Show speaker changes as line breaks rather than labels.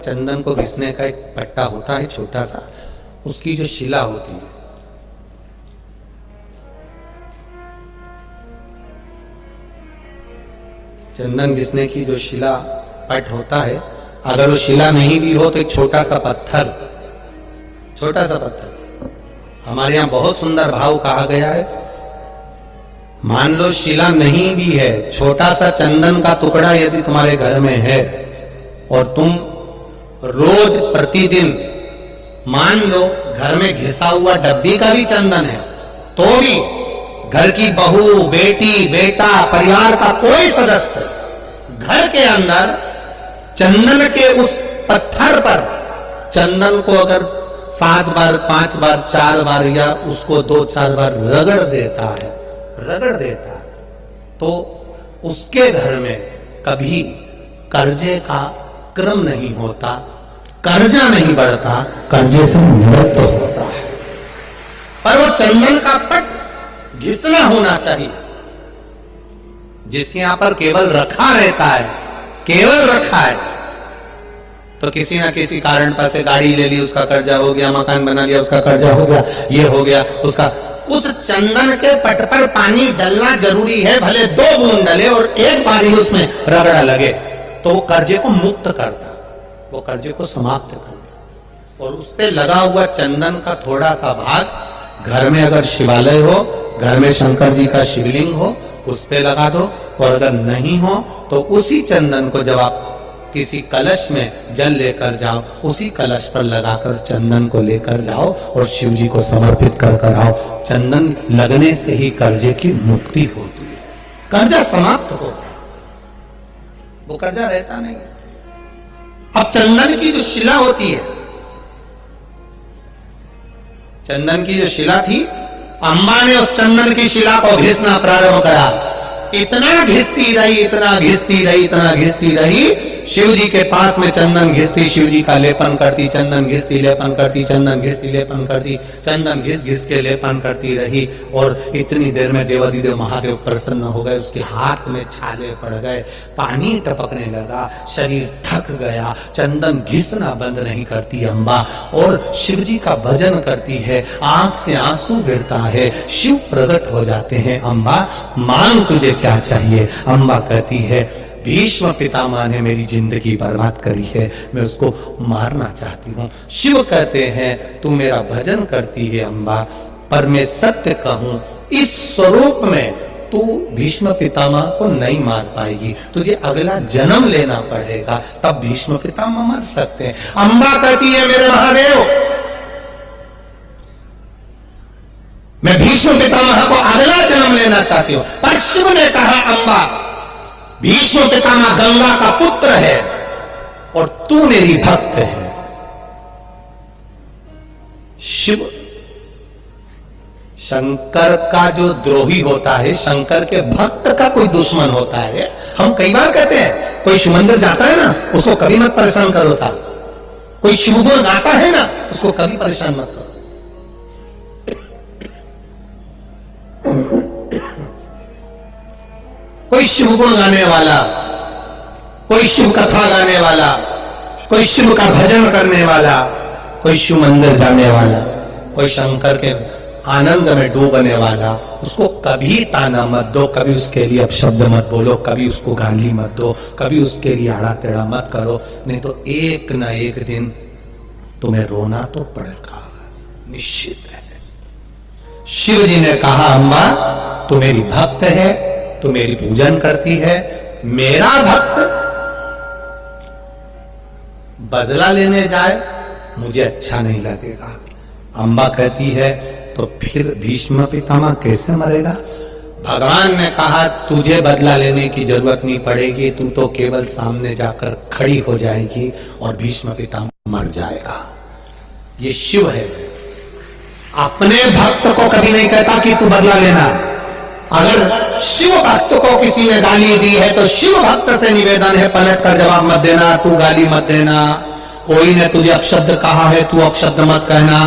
चंदन को घिसने का एक पट्टा होता है छोटा सा, उसकी जो शिला होती है, चंदन घिसने की जो शिला पट होता है, अगर वो शिला नहीं भी हो तो एक छोटा सा पत्थर, छोटा सा पत्थर। हमारे यहां बहुत सुंदर भाव कहा गया है, मान लो शिला नहीं भी है, छोटा सा चंदन का टुकड़ा यदि तुम्हारे घर में है और तुम रोज प्रतिदिन मान लो घर में घिसा हुआ डब्बी का भी चंदन है, तो भी घर की बहू, बेटी, बेटा, परिवार का कोई सदस्य घर के अंदर चंदन के उस पत्थर पर चंदन को अगर 7 बार, 5 बार, 4 बार या उसको 2-4 बार रगड़ देता है, तो उसके घर में कभी कर्जे का क्रम नहीं होता, कर्जा नहीं बढ़ता, कर्जे से मुक्त होता है। पर वो चंदन का पट घिसना होना चाहिए, जिसके यहां पर केवल रखा रहता है, केवल रखा है, तो किसी ना किसी कारण पर से गाड़ी ले ली, उसका कर्जा हो गया, मकान बना लिया, उसका कर्जा हो गया, ये हो गया, उसका। उस चंदन के पट पर पानी डलना जरूरी है, भले 2 बूंद डले और एक बार ही उसमें रगड़ा लगे, तो वो कर्जे को मुक्त करता, वो कर्जे को समाप्त करता। और उस पे लगा हुआ चंदन का थोड़ा सा भाग घर में अगर शिवालय हो, घर में शंकर जी का शिवलिंग हो, उस पे लगा दो। और अगर नहीं हो तो उसी चंदन को जब आप किसी कलश में जल लेकर जाओ, उसी कलश पर लगाकर चंदन को लेकर जाओ और शिव जी को समर्पित कर आओ। चंदन लगने से ही कर्जे की मुक्ति होती है, कर्जा समाप्त होगा, वो कर्जा रहता नहीं। अब चंदन की जो शिला होती है, चंदन की जो शिला थी, अंबा ने उस चंदन की शिला को घिसना प्रारंभ करा। इतना घिसती रही, इतना घिसती रही, इतना घिसती रही, शिव जी के पास में चंदन घिसती, शिव जी का लेपन करती, चंदन घिसती, लेपन करती, चंदन घिसती, लेपन करती, चंदन घिस घिस के लेपन करती रही। और इतनी देर में देवाधिदेव महादेव प्रसन्न हो गए, उसके हाथ में छाले पड़ गए, पानी टपकने लगा, शरीर थक गया, चंदन घिसना बंद नहीं करती अंबा, और शिव जी का भजन करती है, आंख से आंसू गिरता है, शिव प्रकट हो जाते हैं। अंबा मांग तुझे क्या चाहिए? अंबा कहती है, भीष्म पितामह ने मेरी जिंदगी बर्बाद करी है, मैं उसको मारना चाहती हूँ। शिव कहते हैं, तू मेरा भजन करती है अंबा, पर मैं सत्य कहूं, इस स्वरूप में तू भीष्म पितामह को नहीं मार पाएगी, तुझे अगला जन्म लेना पड़ेगा, तब भीष्म पितामह मर सकते हैं। अंबा कहती है, मेरे महादेव, मैं भीष्म पितामह को अगला जन्म लेना चाहती हूं। पर शिव ने कहा, अंबा, भीष्म पितामह गंगा का पुत्र है और तू मेरी भक्त है। शिव शंकर का जो द्रोही होता है, शंकर के भक्त का कोई दुश्मन होता है। हम कई बार कहते हैं, कोई शिव मंदिर जाता है ना, उसको कभी मत परेशान करो साहब। कोई शिव गुण गाता है ना, उसको कभी परेशान मत करो। कोई शिव गुण गाने वाला, कोई शिव कथा गाने वाला, कोई शिव का भजन करने वाला, कोई शिव मंदिर जाने वाला, कोई शंकर के आनंद में डूबने वाला, उसको कभी ताना मत दो, कभी उसके लिए अपशब्द मत बोलो, कभी उसको गाली मत दो, कभी उसके लिए आड़ा टेढ़ा मत करो, नहीं तो एक ना एक दिन तुम्हें रोना तो पड़ेगा, निश्चित है। शिव जी ने कहा, अम्मा तू मेरी भक्त है, तू मेरी पूजन करती है, मेरा भक्त बदला लेने जाए मुझे अच्छा नहीं लगेगा। अंबा कहती है, तो फिर भीष्म पितामह कैसे मरेगा? भगवान ने कहा, तुझे बदला लेने की जरूरत नहीं पड़ेगी, तू तो केवल सामने जाकर खड़ी हो जाएगी और भीष्म पितामह मर जाएगा। ये शिव है, अपने भक्त को कभी नहीं कहता कि तू बदला लेना। अगर शिव भक्त को किसी ने गाली दी है तो शिव भक्त से निवेदन है, पलट कर जवाब मत देना, तू गाली मत देना। कोई ने तुझे अपशब्द कहा है, तू अपशब्द मत कहना।